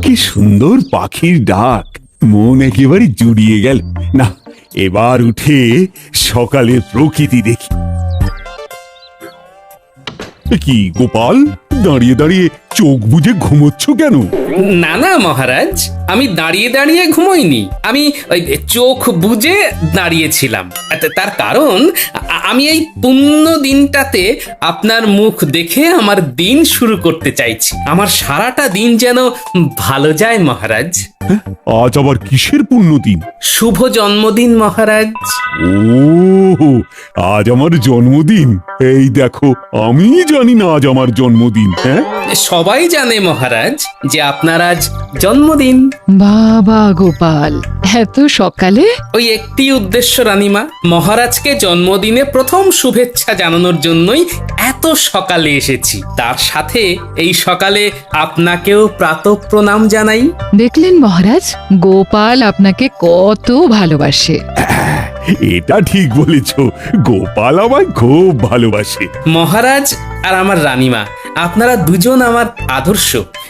কি সুন্দর পাখির ডাক, মন একেবারে জুড়িয়ে গেল। না, এবার উঠে সকালের প্রকৃতি দেখি। কি গোপাল, দাঁড়িয়ে দাঁড়িয়ে চোখ বুজে ঘুমোচ্ছ কেন? না না মহারাজ, আমি দাঁড়িয়ে দাঁড়িয়ে ঘুমোইনি, আমি ওই চোখ বুজে দাঁড়িয়েছিলাম। তার কারণ আমি এই পুণ্য দিনটাতে আপনার মুখ দেখে আমার দিন শুরু করতে চাইছি। আমার সারাটা দিন যেন ভালো যায় মহারাজ। আজ আবার কিসের পুণ্যদিন? শুভ জন্মদিন মহারাজ। ও, আজ আমার জন্মদিন? এই দেখো, আমি জানি না আজ আমার জন্মদিন। হ্যাঁ, সবাই জানে মহারাজ যে আপনার আজ জন্মদিন। বাবা গোপাল, এত সকালে? ওই একটি উদ্দেশ্য রানীমা, মহারাজকে জন্মদিনে প্রথম শুভেচ্ছা জানানোর জন্যই এত সকালে এসেছি। তার সাথে এই সকালে আপনাকেও প্রাতঃ প্রণাম জানাই। দেখলেন মহারাজ, গোপাল আপনাকে কত ভালোবাসে। এটা ঠিক বলেছ, গোপাল আমায় খুব ভালোবাসে। মহারাজ আর আমার রানীমা, আপনারা দুজন আমার আদর্শ,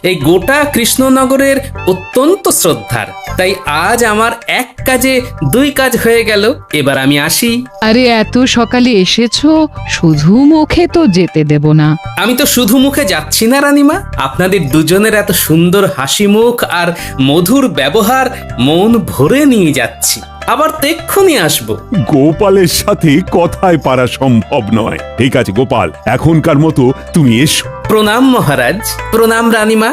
এই গোটা কৃষ্ণনগরের অত্যন্ত শ্রদ্ধার। তাই আজ আমার এক কাজে দুই কাজ হয়ে গেল। এবার আমি আসি। আরে এত সকালে এসেছো, শুধু মুখে তো যেতে দেব না। আমি তো শুধু মুখে যাচ্ছি না রানীমা, আপনাদের দুজনের এত সুন্দর হাসি মুখ আর মধুর ব্যবহার মন ভরে নিয়ে যাচ্ছি। আবার তেক্ষুনি আসবো। গোপালের সাথে কথায় পারা সম্ভব নয়। ঠিক আছে গোপাল, এখনকার মতো তুমি এসো। প্রণাম মহারাজ। প্রণাম রানীমা।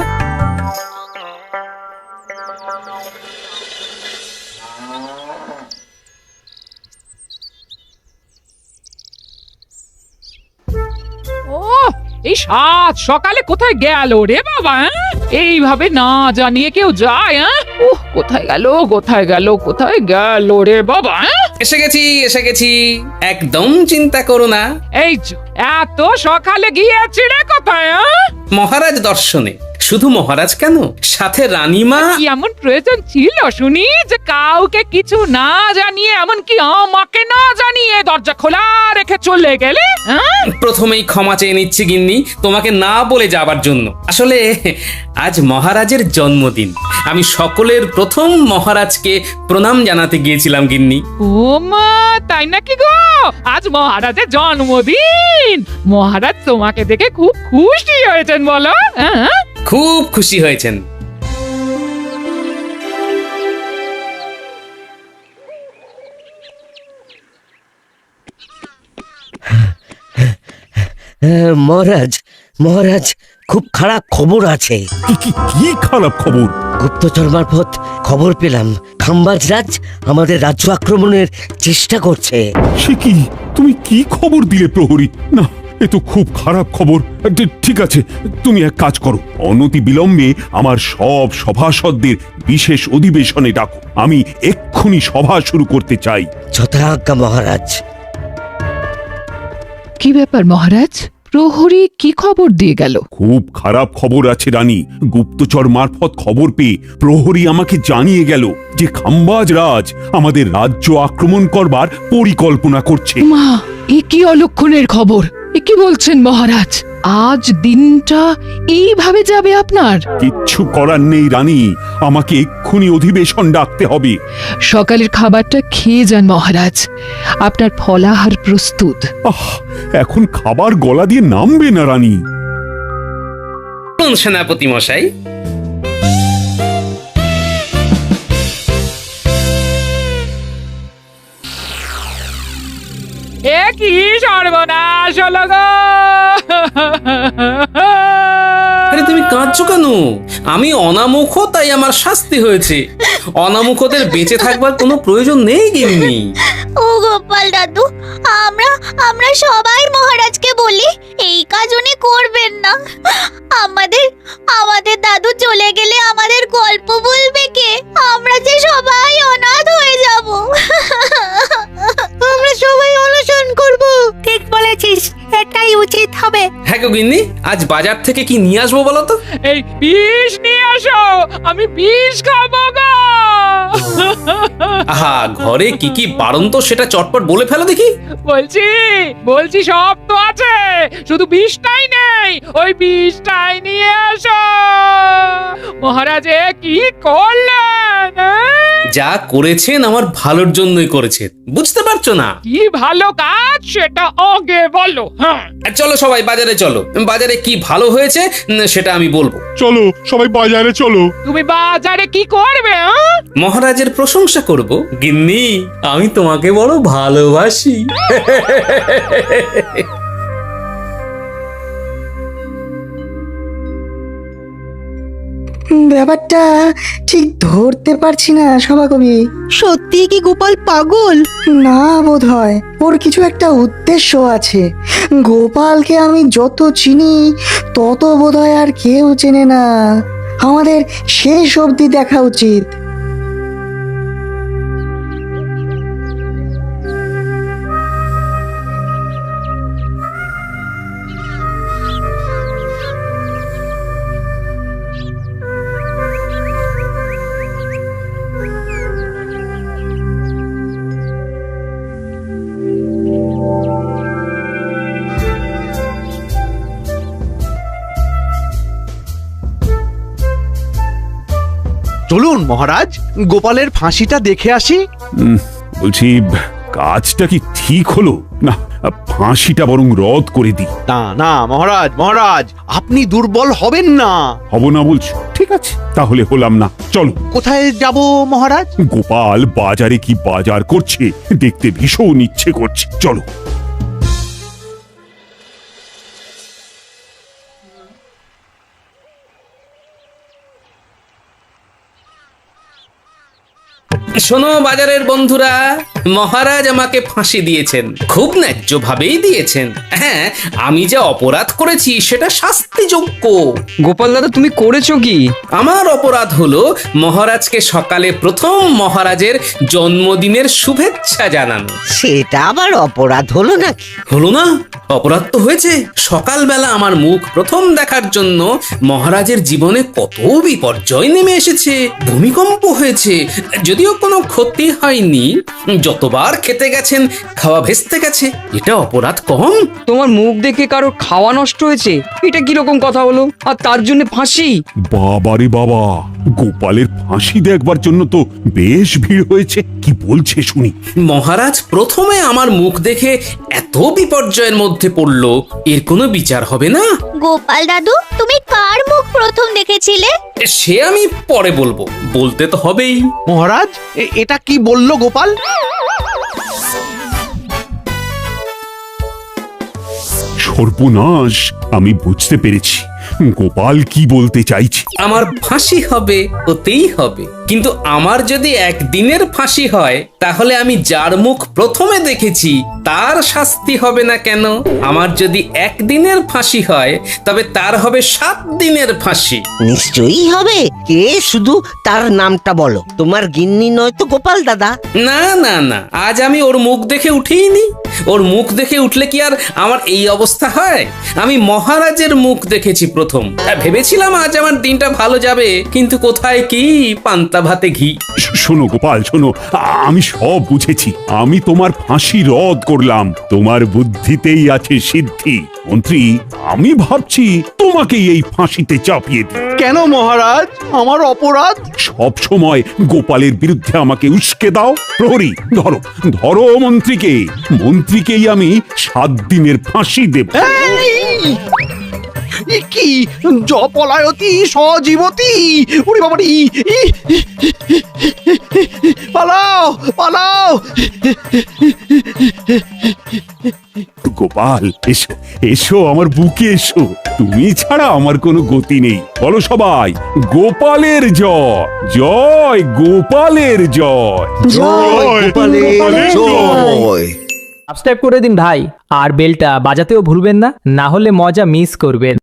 ও, এই সাত সকালে কোথায় গেল রে বাবা? এইভাবে না জানিয়ে কেউ যায়? কোথায় গেল, কোথায় গেল, কোথায় গেল রে বাবা? এসে গেছি, এসে গেছি, একদম চিন্তা করো না। এই এত সকালে গিয়েছি রে কোথায়? মহারাজ দর্শনে। শুধু মহারাজ কেন, সাথে রানীমা। কি এমন প্রয়োজন ছিল শুনি যে কাউকে কিছু না জানিয়ে, এমনকি আমাকে না জানিয়ে দরজা খোলা রেখে চলে গেলে? প্রথমেই ক্ষমা চেয়ে নিচ্ছি গিন্নি, তোমাকে না বলে যাবার জন্য। আসলে আজ মহারাজের জন্মদিন, আমি সকলের প্রথম মহারাজকে প্রণাম জানাতে গিয়েছিলাম গিন্নি। ও মা, তাই নাকি গো? আজ মহারাজের জন্মদিন। মহারাজ তোমাকে দেখে খুব খুশি হয়েছেন বলো? খুব খুশি হয়েছেন। মহারাজ, মহারাজ, খুব খারাপ খবর আছে। কি খারাপ খবর? গুপ্তচর মারফত খবর পেলাম, খাম্বাজরাজ আমাদের রাজ্য আক্রমণের চেষ্টা করছে। সে কি? তুমি কি খবর দিলে প্রহরী? না, এ তো খুব খারাপ খবর। ঠিক আছে, তুমি এক কাজ করো, অনতি বিলম্বে আমার সব সভাসদদের বিশেষ অধিবেশনে ডাকো। আমি এক্ষুনি সভা শুরু করতে চাই। যথাজ্ঞা মহারাজ। কি ব্যাপার মহারাজ? প্রহরী কি খবর দিয়ে গেল? খুব খারাপ খবর আছে রানী। গুপ্তচর মারফত খবর পেয়ে প্রহরী আমাকে জানিয়ে গেল যে খাম্বাজ রাজ আমাদের রাজ্য আক্রমণ করবার পরিকল্পনা করছে। মা, এ কি অলক্ষণের খবর? এ কি বলছেন মহারাজ? আজ দিনটা এইভাবে যাবে আপনার? কিচ্ছু করার নেই রানী, আমাকে এক্ষুনি অধিবেশন ডাকতে হবে। সকালের খাবারটা খেয়ে যান মহারাজ, আপনার ফলাহার প্রস্তুত। এখন খাবার গলা দিয়ে নামবে না রানী। সেনাপতি মশাই, এ কি সর্বনাশ হলো গো! আরে তুমি কাঁদছো কেন? আমি অনামুখ, তাই আমার শাস্তি হয়েছে। অনামুখদের বেঁচে থাকবার কোনো প্রয়োজন নেই গিন্নি। ও গোপাল দাদু, আমরা আমরা সবাই মহারাজকে বলি এই কাজ উনি করবেন না। আমাদের আমাদের দাদু চলে গেলে আমাদের গল্প বলবে কে? আমরা যে সবাই অনাথ হয়ে যাব। আমরা সবাই অনশন করব। ঠিক বলেছিস, এটাই উচিত হবে। হ্যাঁ গো গিন্নি, আজ বাজার থেকে কি নিয়ে আসবো বলো তো? এই বিষ নিয়ে আসো, আমি বিষ খাবো গো। আহা, ঘরে কি কি বাড়ন্ত সেটা চটপট বলে ফেলো দেখি। বলছি বলছি সব তো আছে, শুধু বিষটাই নেই, ওই বিষটাই নিয়ে আসো। মহারাজে কি করলেন? যা করেছেন আমার ভালোর জন্যই করেছেন, বুঝতে পারছো না? কি ভালো কাজ সেটা আগে বলো। হ্যাঁ, চলো সবাই বাজারে চলো, বাজারে কি ভালো হয়েছে সেটা আমি বলবো। চলো সবাই বাজারে চলো। তুমি বাজারে কি করবে? মহারাজের প্রশংসা করব। গিন্নি, আমি তোমাকে বড় ভালোবাসি। ব্যাপারটা ঠিক ধরতে পারছি না সভাকবি। সত্যি কি গোপাল পাগল? না, বোধ হয় ওর কিছু একটা উদ্দেশ্য আছে। গোপালকে আমি যত চিনি তত বোধ হয় আর কেউ চেনে না। আমাদের শেষ অবধি দেখা উচিত। চলুন মহারাজ, গোপালের ফাঁসিটা দেখে আসি। বলছি, কাজটা কি ঠিক হলো না? ফাঁসিটা বরং রদ করে দিই। না না মহারাজ, মহারাজ আপনি দুর্বল হবেন না। হব না বলছো? ঠিক আছে, তাহলে হলাম না। চলো। কোথায় যাব মহারাজ? গোপাল বাজারে কি বাজার করছে দেখতে ভীষণ ইচ্ছে করছে। চলো। শোনো বাজারের বন্ধুরা, মহারাজ আমাকে ফাঁসি দিয়েছেন, খুব ন্যায্য ভাবেই দিয়েছেন। হ্যাঁ, আমি যে অপরাধ করেছি সেটা শাস্তিযোগ্য। গোপাল দাদা, তুমি করেছো কি? আমার অপরাধ হলো মহারাজকে সকালে প্রথম মহারাজের জন্মদিনের শুভেচ্ছা জানানো। সেটা আবার অপরাধ হলো নাকি? হলো না? অপরাধ তো হয়েছে। সকালবেলা আমার মুখ প্রথম দেখার জন্য মহারাজের জীবনে কত বিপর্যয় নেমে এসেছে। ভূমিকম্প হয়েছে, যদিও কোনো ক্ষতি হয়নি। যতবার খেতে গেছেন খাওয়া ভেস্তে গেছে। এটা অপরাধ কম? তোমার মুখ দেখে কারোর খাওয়া নষ্ট হয়েছে, এটা কিরকম কথা হলো? আর তার জন্য ফাঁসি? বাবারে বাবা, গোপালের ফাঁসি দেখবার জন্য তো বেশ ভিড় হয়েছে। কি বলছে শুনি। মহারাজ প্রথমে আমার মুখ দেখে এত বিপর্যয়ের মধ্যে পড়লো, এর কোনো বিচার হবে না? গোপাল দাদু, তুমি কার মুখ প্রথম দেখেছিলে? সে আমি পরে বলবো, বলতে তো হবেই। মহারাজ এটা কি বললো গোপাল? সর্বনাশ, আমি বুঝতে পেরেছি গোপাল কি বলতে চাইছে। আমার ফাঁসি হবে, হতেই হবে। কিন্তু আমার যদি একদিনের ফাঁসি হয়, তাহলে আমি যার মুখ প্রথমে দেখেছি তার শাস্তি হবে না কেন? আমার যদি একদিনের ফাঁসি হয়, তবে তার হবে 7 দিনের ফাঁসি। নিশ্চয়ই হবে। কে, শুধু তার নামটা বলো। তোমার গিন্নি নয় তো গোপাল দাদা? না না না, আজ আমি ওর মুখ দেখে উঠিনি। ওর মুখ দেখে উঠলে কি আর আমার এই অবস্থা হয়? আমি মহারাজের মুখ দেখেছি প্রথম। ভেবেছিলাম আজ আমার দিনটা ভালো যাবে, কিন্তু কোথায় কি, পান্তা ভাতে ঘি। শোনো গোপাল, শোনো, আমি সব বুঝেছি। আমি তোমার ফাঁসি রদ করলাম। তোমার বুদ্ধিতেই আছে সিদ্ধি। মন্ত্রী, আমি ভাবছি তোমাকেই এই ফাঁসিতে চাপিয়ে দিই। কেন মহারাজ, আমার অপরাধ? সব সময় গোপালের বিরুদ্ধে আমাকে উস্কে দাও। প্রহরী, ধরো ধরো মন্ত্রীকে। মন্ত্রীকেই আমি 7 দিনের ফাঁসি দেব। এ কি জপলায়তি সজীবতি! ওরে বাবারি! পালাও পালাও! গোপাল, এসো এসো, আমার বুকে এসো। তুমি ছাড়া আমার কোনো গতি নেই। বলো সবাই, গোপালের জয়, জয় গোপালের জয়। জয় গোপালের জয়! সাবস্ক্রাইব করে দিন ভাই, আর বেলটা বাজাতেও ভুলবেন না, না হলে মজা মিস করবেন।